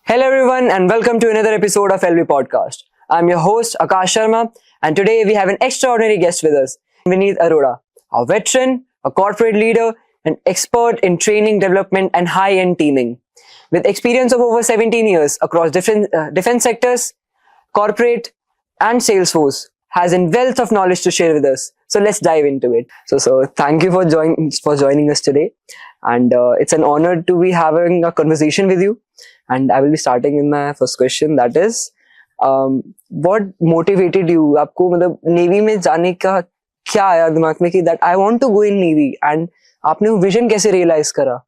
Hello everyone and welcome to another episode of LB Podcast. I'm your host Akash Sharma and today we have an extraordinary guest with us, Vineet Arora, a veteran, a corporate leader and expert in training development and high-end teaming. With experience of over 17 years across different defense sectors, corporate and Salesforce, has a wealth of knowledge to share with us. So let's dive into it. So thank you for joining us today, and it's an honor to be having a conversation with you. And I will be starting with my first question. That is, what motivated you? आपको मतलब navy में जाने का क्या आया दिमाग में कि that I want to go in Navy, and आपने वो vision कैसे realize करा?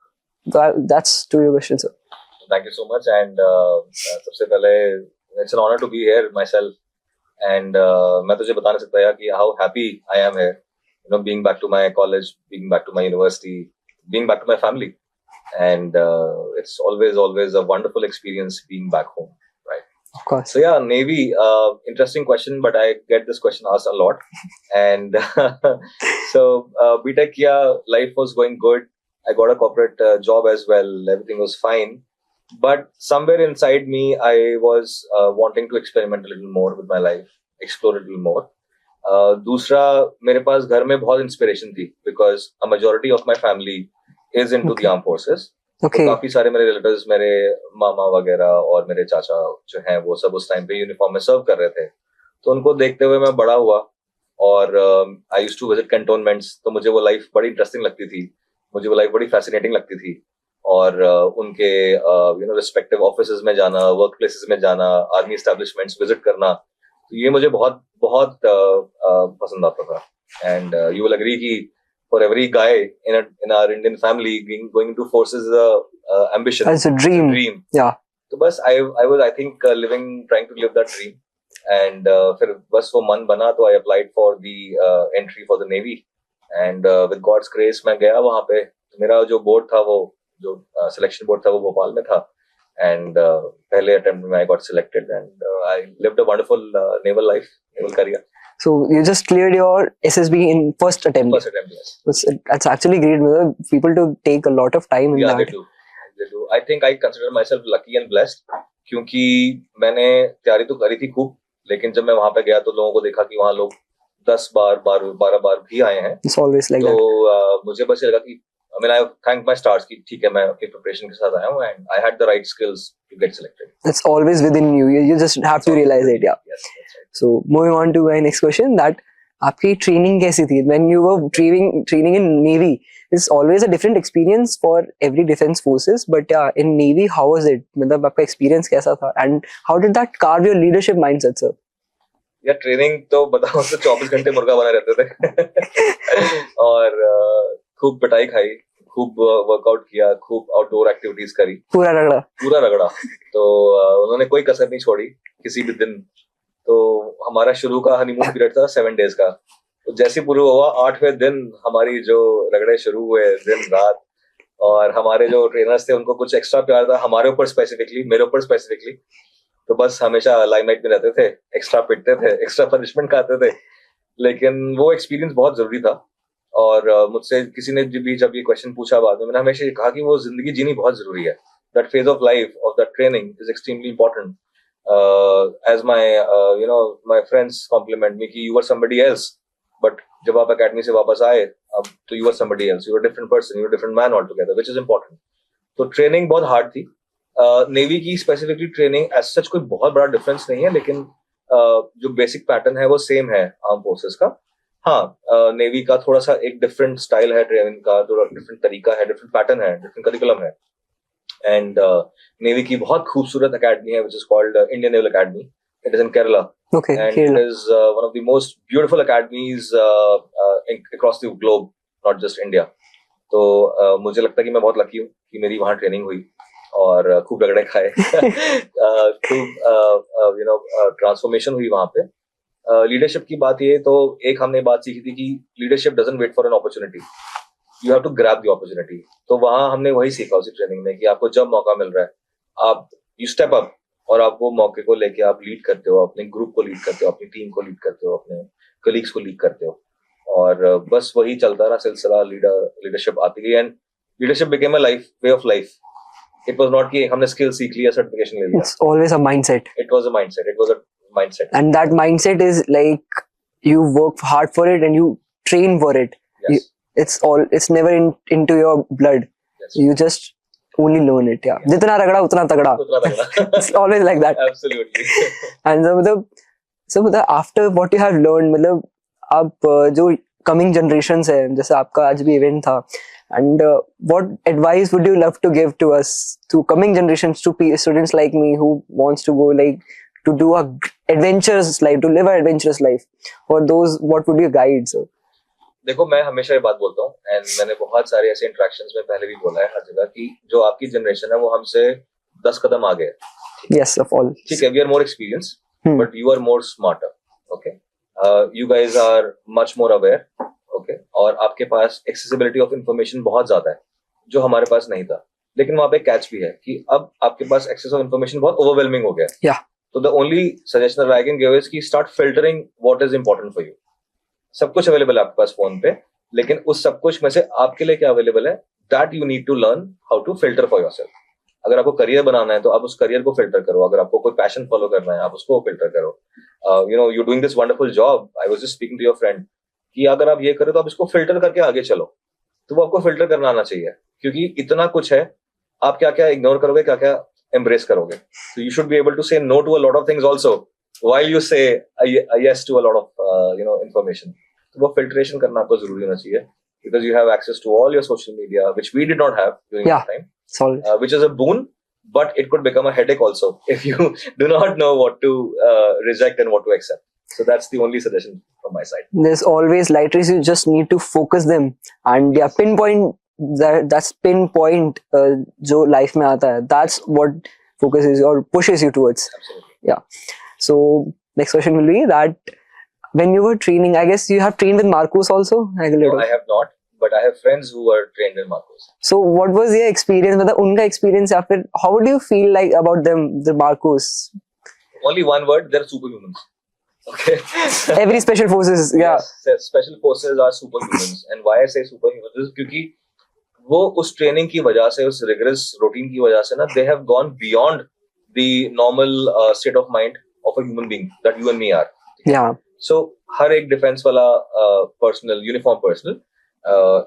That's to your question, sir. Thank you so much, and सबसे पहले it's an honor to be here myself, and मैं तुझे बता नहीं सकता यार कि how happy I am here, being back to my college, being back to my university, being back to my family, and it's always a wonderful experience being back home, right? Of course. So yeah, Navy, interesting question, but I get this question asked a lot, and so BTech, yeah, life was going good. I got a corporate job as well. Everything was fine. But somewhere inside me, I was wanting to experiment a little more with my life, explore a little more. दूसरा, मेरे पास घर में बहुत inspiration थी because a majority of my family is into the armed forces. Okay. तो काफी सारे मेरे relatives, मेरे मामा वगैरह और मेरे चाचा जो हैं वो सब उस टाइम पे यूनिफॉर्म में सर्व कर रहे थे. तो उनको देखते हुए मैं बड़ा हुआ और I used to visit cantonments. तो मुझे वो लाइफ बड़ी इंटरेस्टिंग लगती थी, मुझे वो लाइफ बड़ी फैसिनेटिंग लगती थी. और उनके रिस्पेक्टिव ऑफिसेज में जाना, वर्क प्लेसेस में जाना, आर्मी एस्टैब्लिशमेंट्स विजिट करना, तो ये मुझे बहुत बहुत पसंद आता था. एंड यू विल एग्री कि for every guy in our Indian family going into forces is a ambition, It's a dream. Yeah. तो बस I was I think living trying to live that dream. And फिर बस वो मन बना तो I applied for the entry for the navy. And with God's grace मैं गया वहां पे. मेरा जो बोर्ड था, वो जो सिलेक्शन बोर्ड था, वो भोपाल में था. एंड पहले अटेम्प्ट में I got selected and I lived a wonderful naval life, naval career. So you just cleared your SSB in first attempt. First attempt, yes. That's actually great. People to take a lot of time in Yeah, that. they do. I think I consider myself lucky and blessed क्योंकि मैंने तैयारी तो करी थी खूब, लेकिन जब मैं वहां पे गया तो लोगों को देखा कि वहां लोग 10 बार 12 बार भी आए हैं. It's always like तो that. मुझे बस ये लगा कि I thank my stars कि ठीक है, मैं अपनी प्रिपरेशन के साथ आया हूँ and I had the right skills to get selected. It's always within you. You just have to realize it. Yeah. Yes, that's right. So moving on to my next question, that आपकी training कैसी थी when you were training in Navy? It's always a different experience for every defense forces, but yeah, in Navy, how was it? मतलब आपका experience कैसा था and how did that carve your leadership mindset, sir? या training तो बताओ तो 24 घंटे मुर्गा बना रहते थे और खूब पिटाई खाई, खूब वर्कआउट किया, खूब आउटडोर एक्टिविटीज करी, पूरा रगड़ा. तो उन्होंने कोई कसर नहीं छोड़ी किसी भी दिन. तो हमारा शुरू का हनीमून पीरियड था 7 डेज का. तो जैसे पूरा हुआ 8वें दिन हमारी जो रगड़े शुरू हुए दिन रात. और हमारे जो ट्रेनर्स थे उनको कुछ एक्स्ट्रा प्यार था हमारे ऊपर स्पेसिफिकली, मेरे ऊपर स्पेसिफिकली. तो बस हमेशा लाइमलाइट में रहते थे, एक्स्ट्रा पिटते थे, एक्स्ट्रा पनिशमेंट खाते थे. लेकिन वो एक्सपीरियंस बहुत जरूरी था. और मुझसे किसी ने जब ये क्वेश्चन पूछा बाद में, मैंने हमेशा ये कहा कि वो जिंदगी जीनी बहुत जरूरी है. That phase of life of that training is extremely important. As my friends compliment me कि you are somebody else, but जब आप अकेडमी से वापस आए अब तो you are somebody else, you are different person, you are different man all together, which is important. तो training बहुत हार्ड थी. नेवी की स्पेसिफिकली ट्रेनिंग एज सच कोई बहुत बड़ा डिफरेंस नहीं है, लेकिन जो बेसिक पैटर्न है वो सेम है आर्म फोर्सेस का. हाँ, नेवी का थोड़ा सा एक डिफरेंट स्टाइल है ट्रेनिंग का, थोड़ा डिफरेंट तरीका है, डिफरेंट पैटर्न है, डिफरेंट करिकुलम है. एंड नेवी की बहुत खूबसूरत अकेडमी है which is called Indian naval academy. It is in Kerala. Okay, and Kerala. it is one of the most beautiful academies across the globe, not just India. तो मुझे लगता है कि मैं बहुत लकी हूँ कि मेरी वहाँ ट्रेनिंग हुई और खूब रगड़े खाए. खूब ट्रांसफॉर्मेशन हुई वहाँ पे. लीडरशिप की बात ये, तो एक हमने बात सीखी थी कि leadership doesn't wait for an opportunity, you have to grab the opportunity. तो वहाँ हमने वही सीखा उसी ट्रेनिंग में कि आपको जब मौका मिल रहा है आप यू स्टेप अप और आप वो मौके को लेके आप लीड करते हो, अपने ग्रुप को लीड करते हो, अपनी टीम को लीड करते हो, अपने कलीग्स को लीड करते हो. और बस वही चलता रहा सिलसिला. लीडरशिप आती गई and leadership became a life, way of life. It was not कि हमने skill सीख लिया, certification ले लिया. It's always a mindset. It was a mindset. It was a mindset. And that mindset is like you work hard for it and you train for it. Yes. It's never into your blood. Yes. You just only learn it. Yeah. जितना रगड़ा उतना तगड़ा. उतना तगड़ा. It's always like that. Absolutely. And so मतलब after what you have learned, मतलब आप जो coming generations है, जैसे आपका आज भी event था, and what advice would you love to give to us, to coming generations, to students like me who wants to go like to do a adventurous life, to live an adventurous life? For those, what would you guide? So देखो, मैं हमेशा ये बात बोलता हूँ, and मैंने बहुत सारे ऐसे इंटरेक्शंस में पहले भी बोला है हर जगह कि जो आपकी जनरेशन है वो हमसे 10 कदम आगे है. yes, of all. ठीक है, we are more experience, but you are more smarter. Okay, you guys are much more aware. Okay, और आपके पास एक्सेसिबिलिटी ऑफ इंफॉर्मेशन बहुत ज्यादा है जो हमारे पास नहीं था. लेकिन वहां पे कैच भी है कि अब आपके पास एक्सेस ऑफ इंफॉर्मेशन बहुत ओवरवेलमिंग हो गया है. Yeah. तो the only suggestion I can give is कि start filtering what is important for you. सब कुछ अवेलेबल है आपके पास फोन पे, लेकिन उस सब कुछ में से आपके लिए क्या अवेलेबल है, that you need to learn how to filter for yourself. अगर आपको करियर बनाना है तो आप उस करियर को फिल्टर करो. अगर आपको कोई पैशन फॉलो करना है आप उसको फिल्टर करो. You know, you doing this wonderful job. I was just speaking to your friend कि अगर आप ये करो तो आप इसको फिल्टर करके आगे चलो. तो वो आपको फिल्टर करना आना चाहिए, क्योंकि इतना कुछ है. आप क्या क्या इग्नोर करोगे, क्या क्या एम्ब्रेस करोगे. So you should be able to say no to a lot of things also while you say a yes to a lot of information. तो वो filtration करना आपको जरूरी होना चाहिए, because you have access to all your social media, which we did not have during that time. Which is a boon, but it could become a headache also if you do not know what to reject and what to accept. So that's the only suggestion from my side. There's always light rays. You just need to focus them and pinpoint that's pinpoint जो life में आता है. That's what focuses or pushes you towards. Absolutely. Yeah. So next question will be that when you were training, I guess you have trained with Marcos also. No, I have not, but I have friends who were trained in Marcos. So what was their experience? मतलब उनका experience या फिर how do you feel like about them, the Marcos? Only one word: they're superhumans. Okay. Every special forces, yeah. Yes, special forces are superhumans, and why I say superhumans is क्योंकि वो उस training की वजह से, उस rigorous routine की वजह से ना, they have gone beyond the normal state of mind of a human being that you and me are. या सो हर एक डिफेंस वाला personnel, uniform personnel,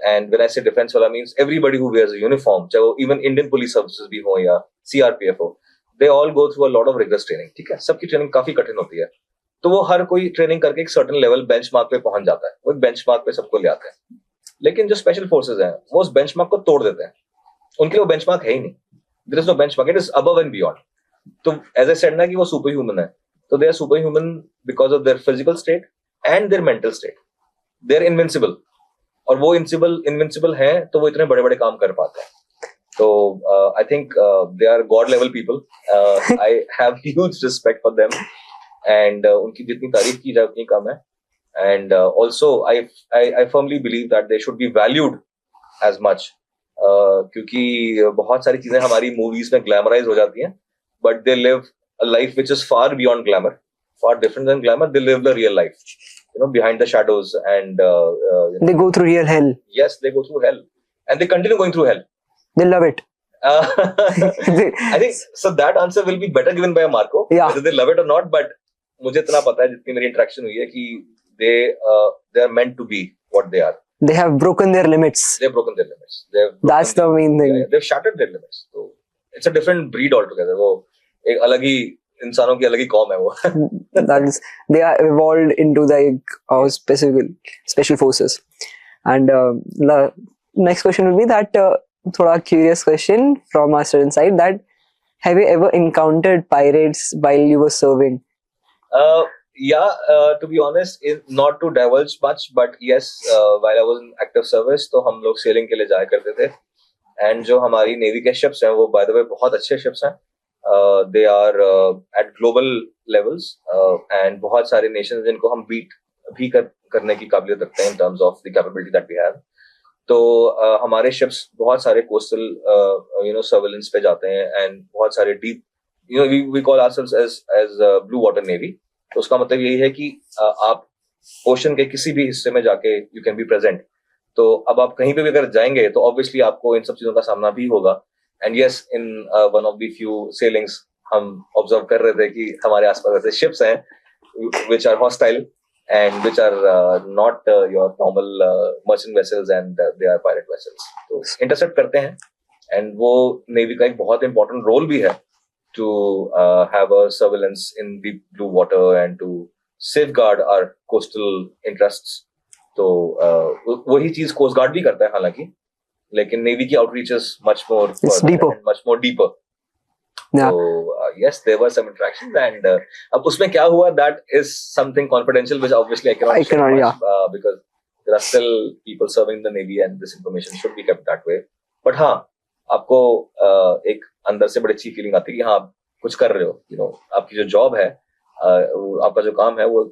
and when I say defence वाला means everybody who wears a uniform, चाहे वो even Indian police services भी हो या सीआरपीएफ हो, they all go through a lot of rigorous training. ठीक है, सबकी ट्रेनिंग काफी कठिन होती है. तो वो हर कोई ट्रेनिंग करके एक सर्टेन लेवल बेंचमार्क पे पहुंच जाता है. वो एक बेंचमार्क पे सबको ले आते हैं. लेकिन जो स्पेशल फोर्सेज हैं वो उस बेंचमार्क को तोड़ देते हैं. उनके लिए वो बेंचमार्क है ही नहीं. There is no benchmark, it is above and beyond. तो एज आई सेड ना कि वो सुपर ह्यूमन है, तो they are super human because of their physical state and their mental state. They are invincible, और वो इनविंसिबल है तो वो इतने बड़े बड़े काम कर पाते हैं. तो I think they are god level people. I have huge respect for them, and उनकी जितनी तारीफ की जाए उतनी कम है. And also I firmly believe that they should be valued as much, क्योंकि बहुत सारी चीजें हमारी मूवीज में ग्लैमराइज हो जाती हैं, but they live a life which is far beyond glamour, far different than glamour. They live the real life, you know, behind the shadows, and they go through real hell. Yes, they go through hell, and they continue going through hell. They love it. I think so. That answer will be better given by Marco, whether they love it or not. But मुझे इतना पता है, जितनी मेरी interaction हुई है, कि they are meant to be what they are. They have broken their limits. They've broken their limits. That's the main thing. They've shattered their limits. So it's a different breed altogether. वो एक अलग ही इंसानों की अलग ही कौम है वो. That is, they are evolved into the special forces. And the next question will be that थोड़ा curious question from our student side, that have you ever encountered pirates while you were serving? To be honest, not to divulge much, but yes, while I was in active service, तो हम लोग selling के लिए जाया करते थे. And जो हमारी नेवी के शिप्स हैं वो बाय द वे बहुत अच्छे शिप्स हैं. They are at global levels, and बहुत सारे नेशंस जिनको हम बीट भी करने की काबिलियत रखते हैं in terms of the capability that we have. तो हमारे शिप्स बहुत सारे कोस्टल सर्वेलेंस पे जाते हैं, एंड बहुत सारे deep, we call ourselves as blue water navy. तो उसका मतलब यही है कि आप ओशन के किसी भी हिस्से में जाके यू कैन बी प्रेजेंट. तो अब आप कहीं पे भी अगर जाएंगे तो ऑब्वियसली आपको इन सब चीजों का सामना भी होगा. And yes, in one of the few sailings, हम observe कर रहे थे कि हमारे आसपास ऐसे ships हैं which are hostile and which are not your normal merchant vessels and they are pirate vessels. तो intercept करते हैं and वो Navy का एक बहुत important role भी है to have a surveillance in the blue water and to safeguard our coastal interests. तो वही चीज कोस्ट गार्ड भी करता है हालांकि, लेकिन नेवी की outreach is much more deeper. So yes, there were some interactions and अब उसमें क्या हुआ, that is something confidential which obviously I cannot share much, because there are still people serving the Navy and this information should be kept that way. But हाँ, आपको एक अंदर से बड़ी अच्छी फीलिंग आती है कि हाँ आप कुछ कर रहे हो, you know, आपकी जो जॉब है, आपका जो काम है वो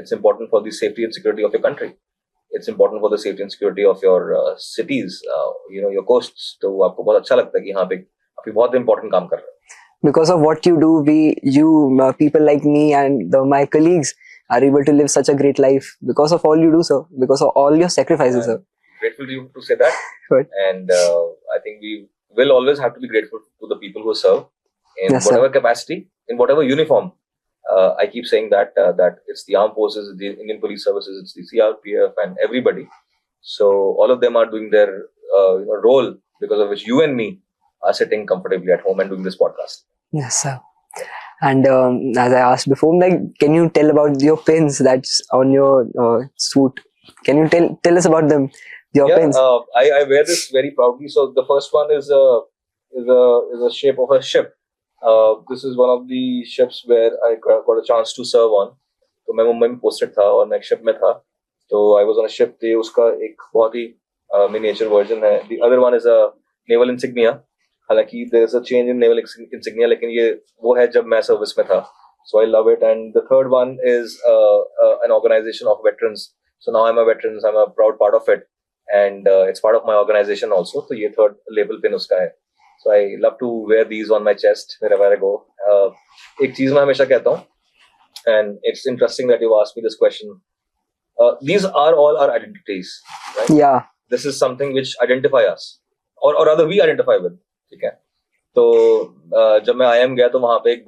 it's important for the safety and security of your country. It's important for the safety and security of your cities, you know, your coasts. तो आपको बहुत अच्छा लगता है कि हाँ पे आप बहुत important काम कर रहे हो. Because of what you do, people like me and my colleagues are able to live such a great life because of all you do, sir. Because of all your sacrifices, sir. Grateful to you to say that. Right. And I think we will always have to be grateful to the people who serve in whatever capacity, in whatever uniform. I keep saying that it's the armed forces, the Indian police services, it's the CRPF and everybody. So all of them are doing their role, because of which you and me are sitting comfortably at home and doing this podcast. Yes, sir. And as I asked before, like, can you tell about your pins that's on your suit? Can you tell us about them? Your pins. I wear this very proudly. So the first one is a shape of a ship. This is one of the ships where I got a chance to serve on. तो मैं मुंबई में posted था और मैं एक ship में था. तो I was on a ship. तो उसका एक बहुत ही miniature version है. The other one is a naval insignia. हालांकि there is a change in naval insignia, लेकिन ये वो है जब मैं service में था. So I love it. And the third one is an organization of veterans. So now I'm a veteran. So I'm a proud part of it, and it's part of my organization also. तो ये third label pin उसका है. So I love to wear these on my chest wherever I go. एक चीज मैं हमेशा कहता हूँ, and it's interesting that you asked me this question. These are all our identities, right? Yeah. This is something which identify us, or rather we identify with. ठीक है. तो जब मैं IIM गया तो वहाँ पे एक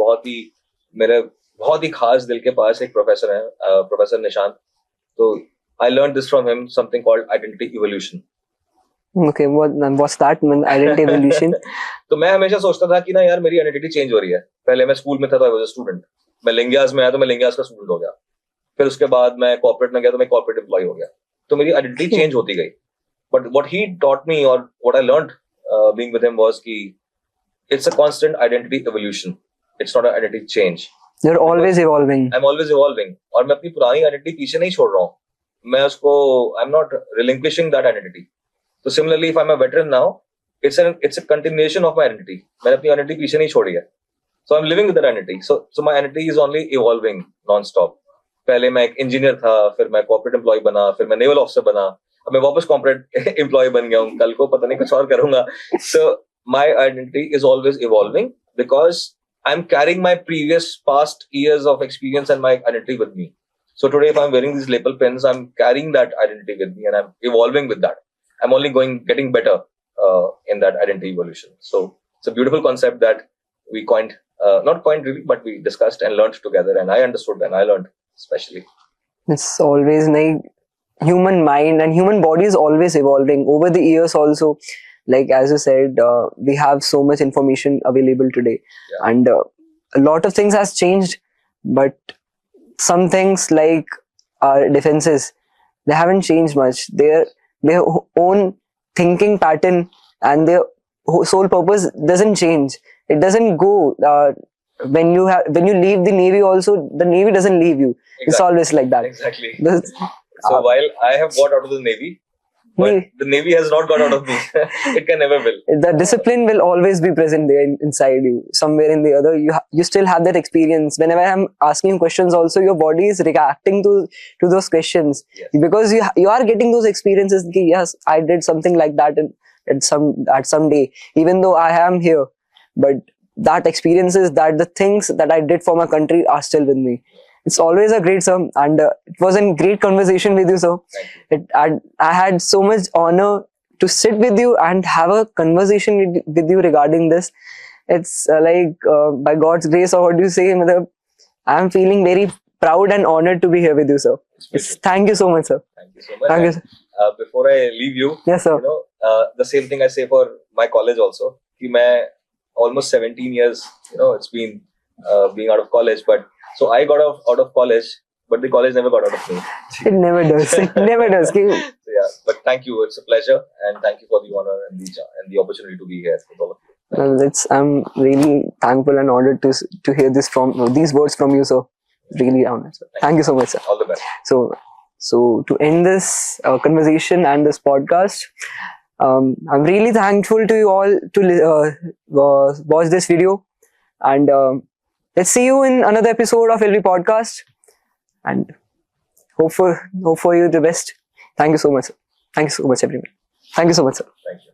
मेरे बहुत ही खास दिल के पास एक प्रोफेसर है, प्रोफेसर निशांत. तो I learned this from him, something called identity evolution. Okay, what's that? Identity evolution. तो मैं हमेशा सोचता था कि ना यार मेरी आइडेंटिटी चेंज हो रही है. पहले मैं स्कूल में था तो आई वाज अ स्टूडेंट. मैं लिंगियाज में आया तो मैं लिंगियाज का स्टूडेंट हो गया. फिर उसके बाद मैं कॉर्पोरेट में गया तो मैं कॉर्पोरेट एम्प्लॉय हो गया. तो मेरी आइडेंटिटी चेंज होती गई. But what he taught me और what I learned being with him was कि it's a constant identity evolution. It's not a identity change. You are always evolving. I am always evolving. और मैं अपनी पुरानी identity पीछे नहीं छोड़ रहा हूँ. मैं उसको I am not रिलिंक्विशिंग that identity. So similarly, if I'm a veteran now, it's a continuation of my identity. मैंने अपनी identity पीछे नहीं छोड़ी है. So I'm living with that identity. So my identity is only evolving non-stop. पहले मैं एक engineer था, फिर मैं corporate employee बना, फिर मैं naval officer बना, अब मैं वापस corporate employee बन गया हूँ. कल को पता नहीं कुछ और करूँगा. So my identity is always evolving because I'm carrying my past years of experience and my identity with me. So today, if I'm wearing these lapel pins, I'm carrying that identity with me and I'm evolving with that. I'm only getting better in that identity evolution. So it's a beautiful concept that we coined, not coined really, but we discussed and learned together. And I understood and I learned especially. It's always like human mind and human body is always evolving over the years also. Like as you said, we have so much information available today, and a lot of things has changed, but some things like our defenses, they haven't changed much. Their own thinking pattern and their sole purpose doesn't change. It doesn't go when you leave the Navy also, the Navy doesn't leave you. Exactly. It's always like that. Exactly. So while I have got out of the Navy, but the Navy has not got out of me. It can never will. The discipline will always be present there inside you. Somewhere in the other, you still have that experience. Whenever I'm asking questions also, your body is reacting to those questions. Yes. Because you are getting those experiences. Yes, I did something like that at some day. Even though I am here. But that experiences, that the things that I did for my country are still with me. It's always a great, sir, and it was a great conversation with you, sir. I had so much honor to sit with you and have a conversation with you regarding this. It's by God's grace, or what do you say? I'm feeling very proud and honored to be here with you, sir. Thank you so much, sir. Thank you so much. Thank you, sir. Before I leave you, yes, sir. The same thing I say for my college also. I almost 17 years, it's been being out of college, but so I got out of college, but the college never got out of me. It never does. It never does. So, yeah, but thank you. It's a pleasure, and thank you for the honor and the opportunity to be here with all of you. Well, I'm really thankful and honored to hear these words from you, sir. Really honored, sir. Thank you so much, sir. All the best. So to end this conversation and this podcast, I'm really thankful to you all to watch this video, and let's see you in another episode of LV Podcast, and hope for you the best. Thank you so much, sir. Thank you so much, everyone. Thank you so much, sir. Thank you.